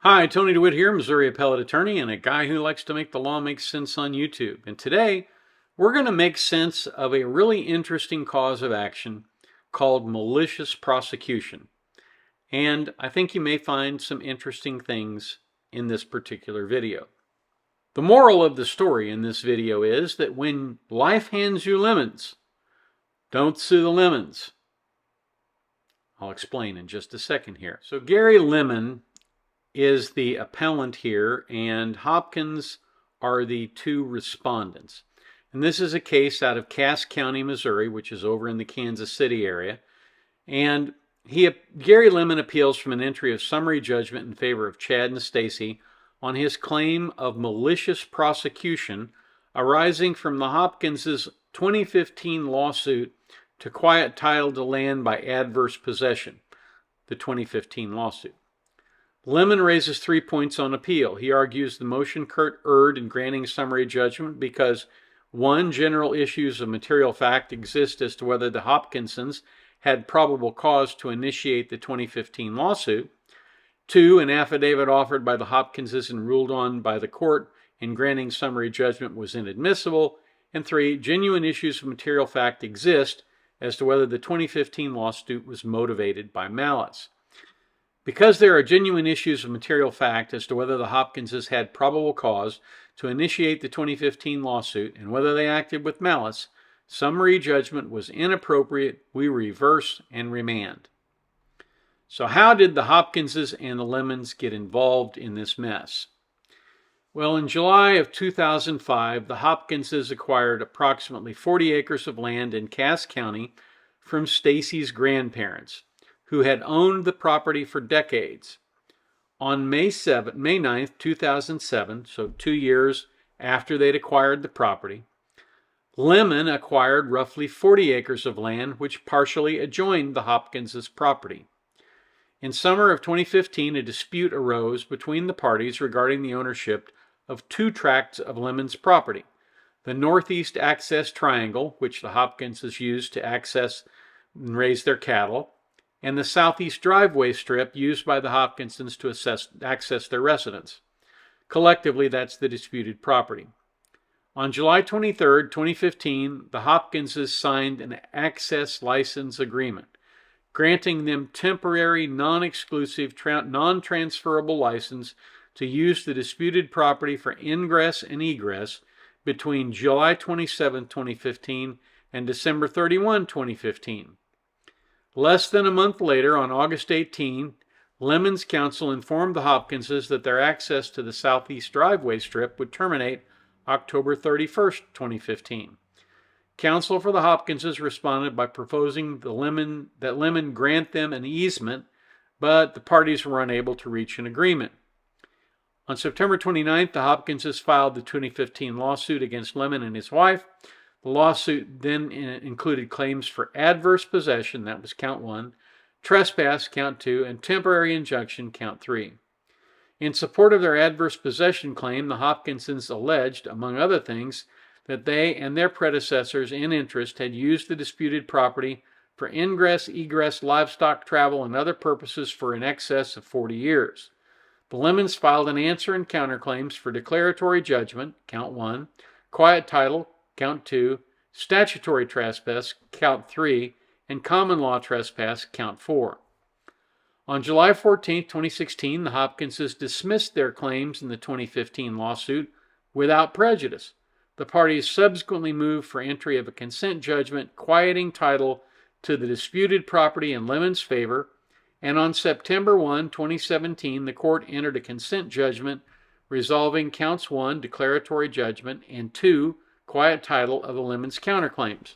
Hi, Tony DeWitt here, Missouri Appellate Attorney and a guy who likes to make the law make sense on YouTube. And today, we're going to make sense of a really interesting cause of action called malicious prosecution. And I think you may find some interesting things in this particular video. The moral of the story in this video is that when life hands you lemons, don't sue the lemons. I'll explain in just a second here. So Gary Lemon is the appellant here, and Hopkins are the two respondents. And this is a case out of Cass County, Missouri, which is over in the Kansas City area. And Gary Lemon appeals from an entry of summary judgment in favor of Chad and Stacy on his claim of malicious prosecution arising from the Hopkins' 2015 lawsuit to quiet title to land by adverse possession, the 2015 lawsuit. Lemon raises 3 points on appeal. He argues the motion court erred in granting summary judgment because 1. General issues of material fact exist as to whether the Hopkinsons had probable cause to initiate the 2015 lawsuit. 2. An affidavit offered by the Hopkinses and ruled on by the court in granting summary judgment was inadmissible. And 3. Genuine issues of material fact exist as to whether the 2015 lawsuit was motivated by malice. Because there are genuine issues of material fact as to whether the Hopkinses had probable cause to initiate the 2015 lawsuit and whether they acted with malice, summary judgment was inappropriate. We reverse and remand. So how did the Hopkinses and the Lemons get involved in this mess? Well, in July of 2005, the Hopkinses acquired approximately 40 acres of land in Cass County from Stacy's grandparents, who had owned the property for decades. On May 9th, 2007, so 2 years after they'd acquired the property, Lemon acquired roughly 40 acres of land which partially adjoined the Hopkins' property. In summer of 2015, a dispute arose between the parties regarding the ownership of 2 tracts of Lemon's property: the Northeast Access Triangle, which the Hopkinses used to access and raise their cattle, and the Southeast Driveway Strip used by the Hopkinsons to access their residence. Collectively, that's the disputed property. On July 23, 2015, the Hopkinses signed an access license agreement, granting them temporary, non-exclusive, non-transferable license to use the disputed property for ingress and egress between July 27, 2015 and December 31, 2015. Less than a month later, on August 18, Lemon's counsel informed the Hopkinses that their access to the Southeast Driveway Strip would terminate October 31, 2015. Counsel for the Hopkinses responded by proposing that Lemon grant them an easement, but the parties were unable to reach an agreement. On September 29, the Hopkinses filed the 2015 lawsuit against Lemon and his wife. The lawsuit then included claims for adverse possession, that was count 1, trespass, count 2, and temporary injunction, count 3. In support of their adverse possession claim, the Hopkinsons alleged, among other things, that they and their predecessors in interest had used the disputed property for ingress, egress, livestock travel, and other purposes for in excess of 40 years. The Lemons filed an answer and counterclaims for declaratory judgment, count 1, quiet title, count 2, statutory trespass, count 3, and common law trespass, count 4. On July 14, 2016, the Hopkinses dismissed their claims in the 2015 lawsuit without prejudice. The parties subsequently moved for entry of a consent judgment quieting title to the disputed property in Lemon's favor, and on September 1, 2017, the court entered a consent judgment resolving counts 1, declaratory judgment, and 2, quiet title of the Lemon's counterclaims.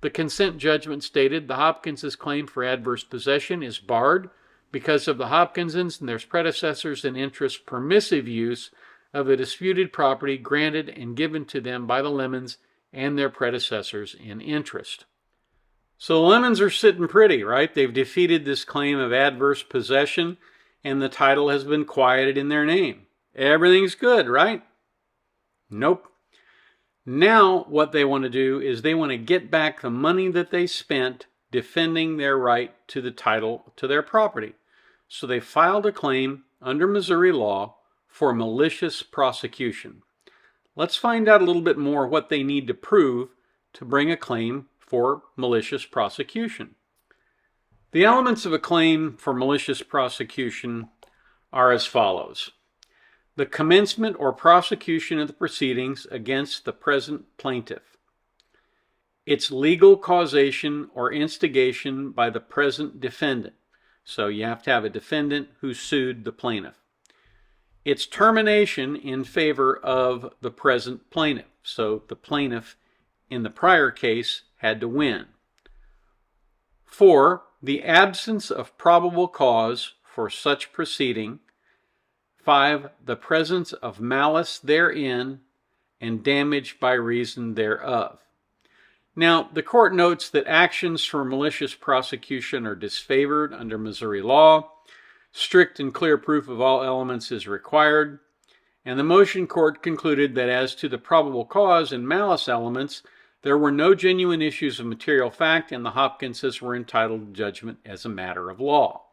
The consent judgment stated the Hopkins' claim for adverse possession is barred because of the Hopkinsons and their predecessors in interest permissive use of the disputed property granted and given to them by the Lemons and their predecessors in interest. So the Lemons are sitting pretty, right? They've defeated this claim of adverse possession and the title has been quieted in their name. Everything's good, right? Nope. Now what they want to do is they want to get back the money that they spent defending their right to the title to their property. So they filed a claim under Missouri law for malicious prosecution. Let's find out a little bit more what they need to prove to bring a claim for malicious prosecution. The elements of a claim for malicious prosecution are as follows. The commencement or prosecution of the proceedings against the present plaintiff. Its legal causation or instigation by the present defendant. So you have to have a defendant who sued the plaintiff. Its termination in favor of the present plaintiff. So the plaintiff in the prior case had to win. 4. The absence of probable cause for such proceeding. 5. The presence of malice therein and damage by reason thereof. Now, the court notes that actions for malicious prosecution are disfavored under Missouri law. Strict and clear proof of all elements is required. And the motion court concluded that as to the probable cause and malice elements, there were no genuine issues of material fact, and the Hopkinses were entitled to judgment as a matter of law.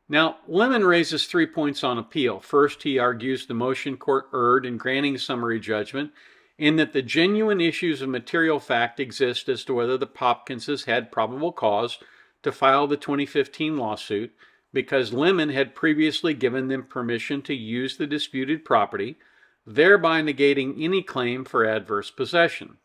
Now, Lemon raises 3 points on appeal. First, he argues the motion court erred in granting summary judgment in that the genuine issues of material fact exist as to whether the Hopkinses had probable cause to file the 2015 lawsuit because Lemon had previously given them permission to use the disputed property, thereby negating any claim for adverse possession.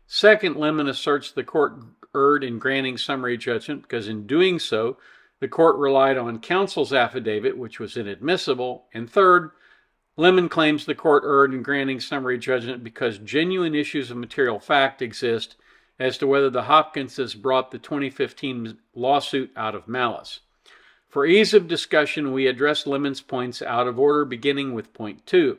Second, Lemon asserts the court erred in granting summary judgment because in doing so, the court relied on counsel's affidavit, which was inadmissible. And third, Lemon claims the court erred in granting summary judgment because genuine issues of material fact exist as to whether the Hopkinses brought the 2015 lawsuit out of malice. For ease of discussion, we address Lemon's points out of order, beginning with point 2.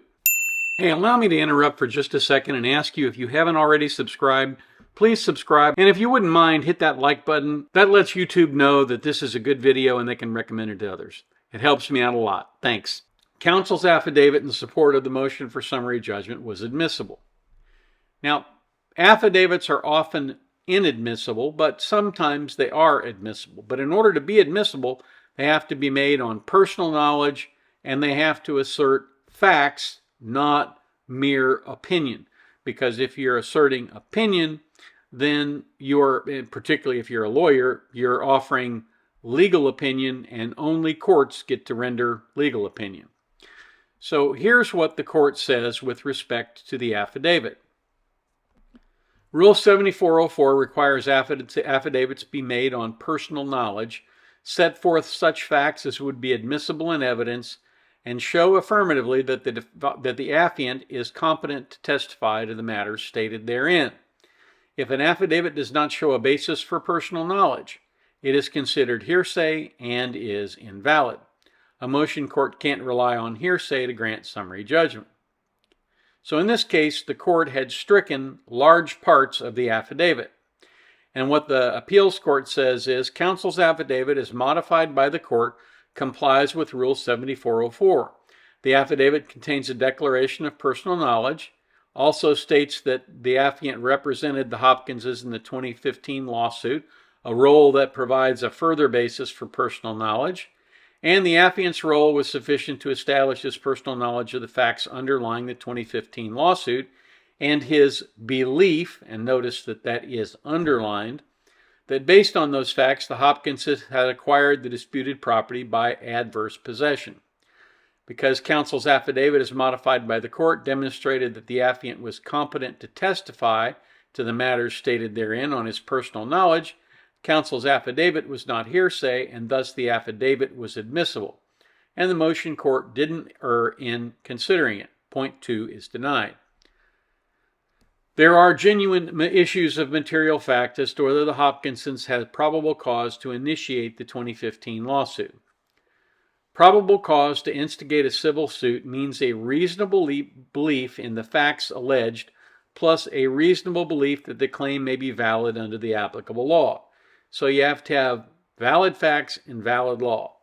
Hey, allow me to interrupt for just a second and ask you if you haven't already subscribed, please subscribe. And if you wouldn't mind, hit that like button. That lets YouTube know that this is a good video and they can recommend it to others. It helps me out a lot. Thanks. Counsel's affidavit in support of the motion for summary judgment was admissible. Now, affidavits are often inadmissible, but sometimes they are admissible. But in order to be admissible, they have to be made on personal knowledge and they have to assert facts, not mere opinion. Because if you're asserting opinion, then particularly if you're a lawyer, you're offering legal opinion and only courts get to render legal opinion. So here's what the court says with respect to the affidavit. Rule 7404 requires affidavits be made on personal knowledge, set forth such facts as would be admissible in evidence, and show affirmatively that the affiant is competent to testify to the matters stated therein. If an affidavit does not show a basis for personal knowledge, it is considered hearsay and is invalid. A motion court can't rely on hearsay to grant summary judgment. So in this case, the court had stricken large parts of the affidavit. And what the appeals court says is counsel's affidavit is modified by the court complies with Rule 7404. The affidavit contains a declaration of personal knowledge, also states that the affiant represented the Hopkinses in the 2015 lawsuit, a role that provides a further basis for personal knowledge, and the affiant's role was sufficient to establish his personal knowledge of the facts underlying the 2015 lawsuit, and his belief, and notice that that is underlined, that based on those facts, the Hopkinses had acquired the disputed property by adverse possession. Because counsel's affidavit is modified by the court, demonstrated that the affiant was competent to testify to the matters stated therein on his personal knowledge, counsel's affidavit was not hearsay, and thus the affidavit was admissible. And the motion court didn't err in considering it. Point 2 is denied. There are genuine issues of material fact as to whether the Hopkinsons had probable cause to initiate the 2015 lawsuit. Probable cause to instigate a civil suit means a reasonable belief in the facts alleged, plus a reasonable belief that the claim may be valid under the applicable law. So you have to have valid facts and valid law.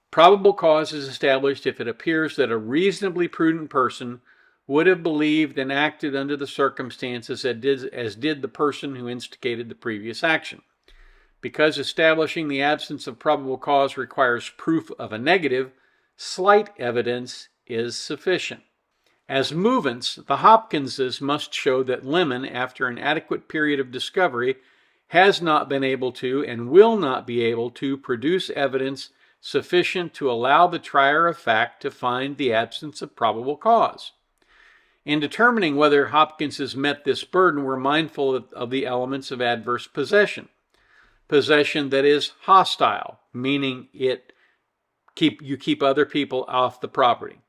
Probable cause is established if it appears that a reasonably prudent person would have believed and acted under the circumstances as did the person who instigated the previous action. Because establishing the absence of probable cause requires proof of a negative, slight evidence is sufficient. As movants, the Hopkinses must show that Lemon, after an adequate period of discovery, has not been able to and will not be able to produce evidence sufficient to allow the trier of fact to find the absence of probable cause. In determining whether Hopkins has met this burden, we're mindful of the elements of adverse possession. Possession that is hostile, meaning you keep other people off the property.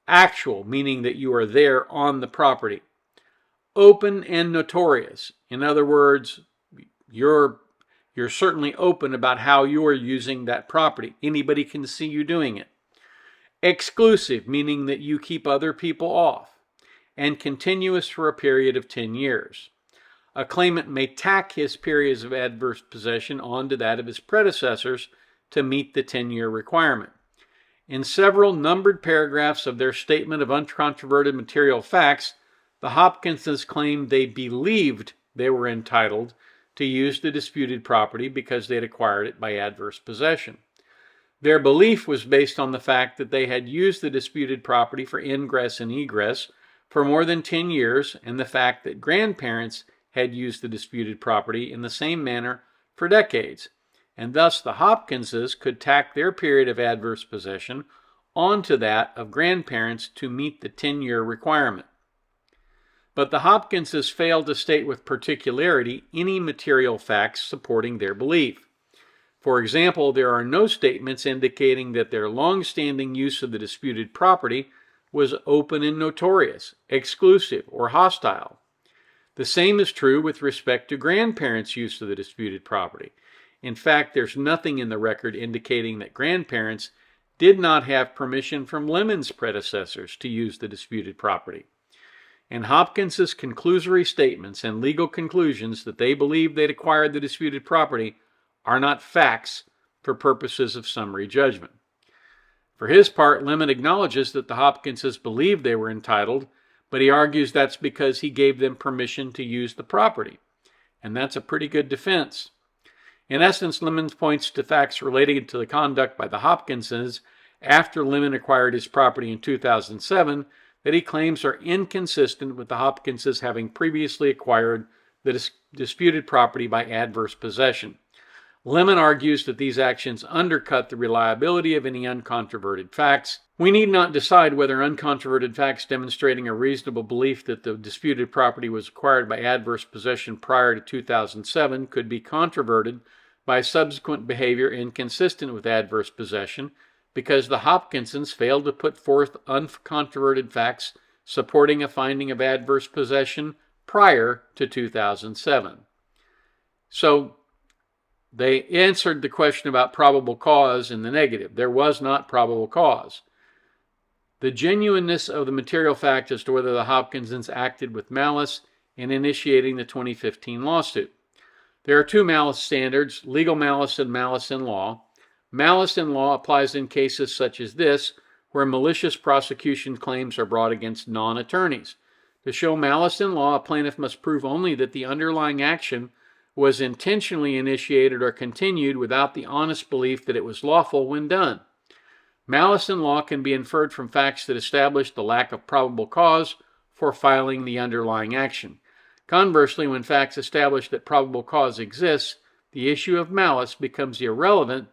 Actual, meaning that you are there on the property. Open and notorious. In other words, you're certainly open about how you are using that property. Anybody can see you doing it. Exclusive, meaning that you keep other people off. And continuous for a period of 10 years. A claimant may tack his periods of adverse possession onto that of his predecessors to meet the 10-year requirement. In several numbered paragraphs of their statement of uncontroverted material facts, the Hopkinses claimed they believed they were entitled to use the disputed property because they had acquired it by adverse possession. Their belief was based on the fact that they had used the disputed property for ingress and egress for more than 10 years, and the fact that grandparents had used the disputed property in the same manner for decades, and thus the Hopkinses could tack their period of adverse possession onto that of grandparents to meet the 10-year requirement. But the Hopkinses failed to state with particularity any material facts supporting their belief. For example, there are no statements indicating that their long-standing use of the disputed property was open and notorious, exclusive, or hostile. The same is true with respect to grandparents' use of the disputed property. In fact, there's nothing in the record indicating that grandparents did not have permission from Lemon's predecessors to use the disputed property. And Hopkins's conclusory statements and legal conclusions that they believed they'd acquired the disputed property are not facts for purposes of summary judgment. For his part, Lemon acknowledges that the Hopkinses believed they were entitled, but he argues that's because he gave them permission to use the property. And that's a pretty good defense. In essence, Lemon points to facts relating to the conduct by the Hopkinses after Lemon acquired his property in 2007 that he claims are inconsistent with the Hopkinses having previously acquired the disputed property by adverse possession. Lemon argues that these actions undercut the reliability of any uncontroverted facts. We need not decide whether uncontroverted facts demonstrating a reasonable belief that the disputed property was acquired by adverse possession prior to 2007 could be controverted by subsequent behavior inconsistent with adverse possession, because the Hopkinsons failed to put forth uncontroverted facts supporting a finding of adverse possession prior to 2007. So, they answered the question about probable cause in the negative. There was not probable cause. The genuineness of the material fact as to whether the Hopkinsons acted with malice in initiating the 2015 lawsuit. There are two malice standards, legal malice and malice in law. Malice in law applies in cases such as this, where malicious prosecution claims are brought against non-attorneys. To show malice in law, a plaintiff must prove only that the underlying action was intentionally initiated or continued without the honest belief that it was lawful when done. Malice in law can be inferred from facts that establish the lack of probable cause for filing the underlying action. Conversely, when facts establish that probable cause exists, the issue of malice becomes irrelevant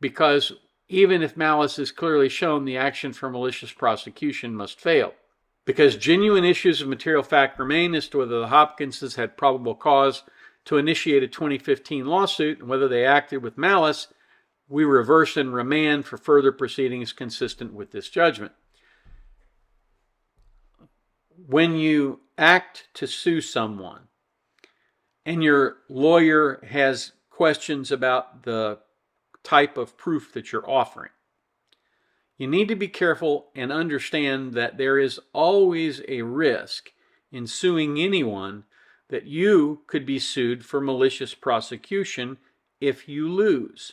because even if malice is clearly shown, the action for malicious prosecution must fail. Because genuine issues of material fact remain as to whether the Hopkinses had probable cause to initiate a 2015 lawsuit and whether they acted with malice, we reverse and remand for further proceedings consistent with this judgment. When you act to sue someone and your lawyer has questions about the type of proof that you're offering, you need to be careful and understand that there is always a risk in suing anyone that you could be sued for malicious prosecution if you lose.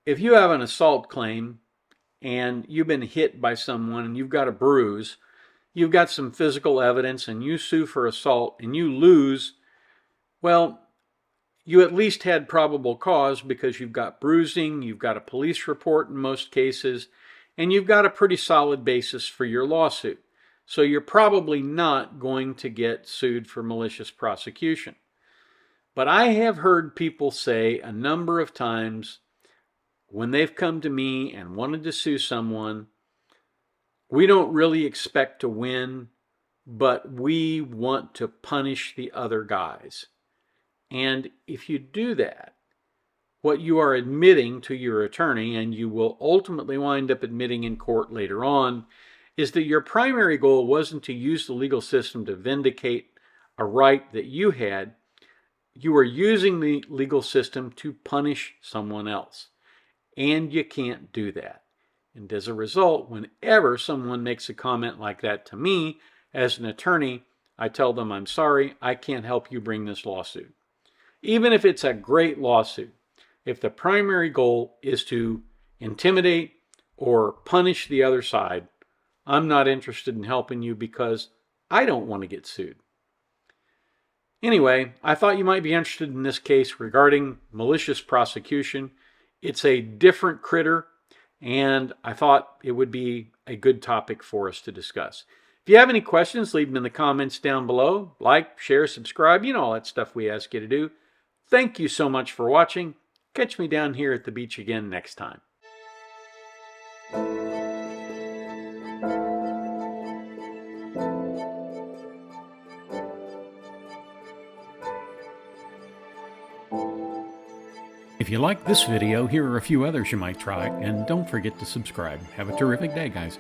If you have an assault claim and you've been hit by someone and you've got a bruise, you've got some physical evidence and you sue for assault and you lose, well, you at least had probable cause because you've got bruising, you've got a police report in most cases, and you've got a pretty solid basis for your lawsuit. So you're probably not going to get sued for malicious prosecution. But I have heard people say a number of times when they've come to me and wanted to sue someone, we don't really expect to win, but we want to punish the other guys. And if you do that, what you are admitting to your attorney, and you will ultimately wind up admitting in court later on, is that your primary goal wasn't to use the legal system to vindicate a right that you had. You are using the legal system to punish someone else. And you can't do that. And as a result, whenever someone makes a comment like that to me, as an attorney, I tell them, I'm sorry, I can't help you bring this lawsuit. Even if it's a great lawsuit, if the primary goal is to intimidate or punish the other side, I'm not interested in helping you because I don't want to get sued. Anyway, I thought you might be interested in this case regarding malicious prosecution. It's a different critter, and I thought it would be a good topic for us to discuss. If you have any questions, leave them in the comments down below. Like, share, subscribe, you know all that stuff we ask you to do. Thank you so much for watching. Catch me down here at the beach again next time. If you like this video, here are a few others you might try, and don't forget to subscribe. Have a terrific day, guys.